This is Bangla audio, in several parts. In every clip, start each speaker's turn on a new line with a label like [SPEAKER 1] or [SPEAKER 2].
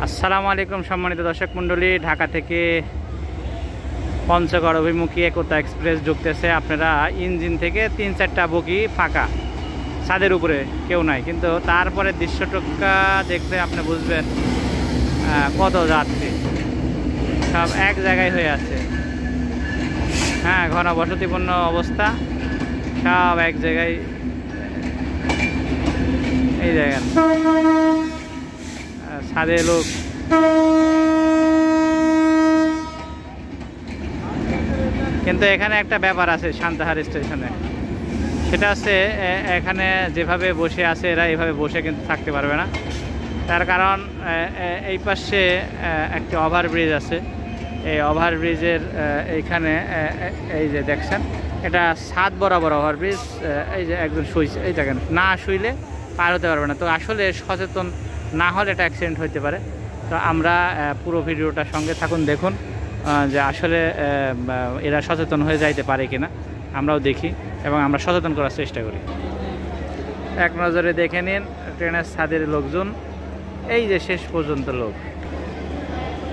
[SPEAKER 1] আসসালামু আলাইকুম সম্মানিত দর্শক মণ্ডলী, ঢাকা থেকে পঞ্চগড় অভিমুখী একতা এক্সপ্রেস ঢুকতেছে। আপনারা ইঞ্জিন থেকে ৩-৪টা বগি ফাঁকা, ছাদের উপরে কেউ নাই, কিন্তু তারপরে দৃশ্যটা দেখলে আপনি বুঝবেন কত যাত্রী, সব এক জায়গায় হয়ে আছে। হ্যাঁ, ঘনবসতিপূর্ণ অবস্থা, সব এক জায়গায়। এই জায়গায় ছাদে লোক, কিন্তু এখানে একটা ব্যাপার আছে সান্তাহার স্টেশনে, সেটা হচ্ছে এখানে যেভাবে বসে আছে এরা এভাবে বসে কিন্তু থাকতে পারবে না। তার কারণ এই পাশে একটি ওভারব্রিজ আছে। এই ওভারব্রিজের এইখানে এই যে দেখছেন, এটা ছাদ বরাবর ওভারব্রিজ। এই যে একজন শুইছে, এই দেখেন, না শুইলে পার হতে পারবে না। তো আসলে সচেতন না হলে এটা অ্যাক্সিডেন্ট হতে পারে। তো আমরা পুরো ভিডিওটার সঙ্গে থাকুন, দেখুন যে আসলে এরা সচেতন হয়ে যাইতে পারে কিনা, আমরাও দেখি এবং আমরা সচেতন করার চেষ্টা করি। এক নজরে দেখে নিন ট্রেনের ছাদের লোকজন, এই যে শেষ পর্যন্ত লোক।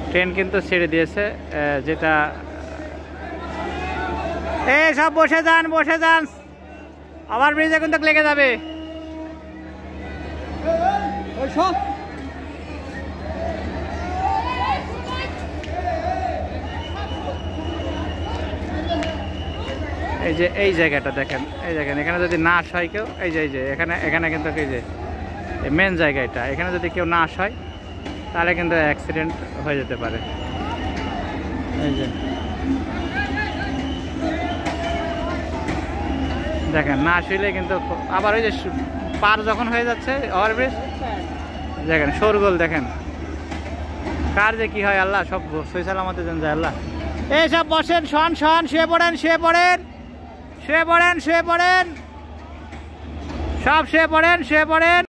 [SPEAKER 1] ট্রেন কিন্তু ছেড়ে দিয়েছে, যেটা এই সব বসে যান, বসে যান, আবার ব্রিজে কিন্তু লেগে যাবে। এই যে এই জায়গাটা দেখেন, এই দেখেন, এখানে যদি না হয় কেউ, এই যে এখানে কিন্তু এই যে মেন জায়গা এটা, এখানে যদি কেউ না হয় তাহলে কিন্তু অ্যাক্সিডেন্ট হয়ে যেতে পারে। এই যে দেখেন, না শুইলে কিন্তু আবার ওই যে পার যখন হয়ে যাচ্ছে ওভারব্রিজ, দেখেন শোরগোল, দেখেন কার যে কি হয়, আল্লাহ সব সই সালামতে যেন যায় আল্লাহ। এই সব বসেন, শন শন, শুয়ে পড়েন, শুয়ে পড়েন, শুয়ে পড়েন, শুয়ে পড়েন, সব শুয়ে পড়েন, শুয়ে পড়েন।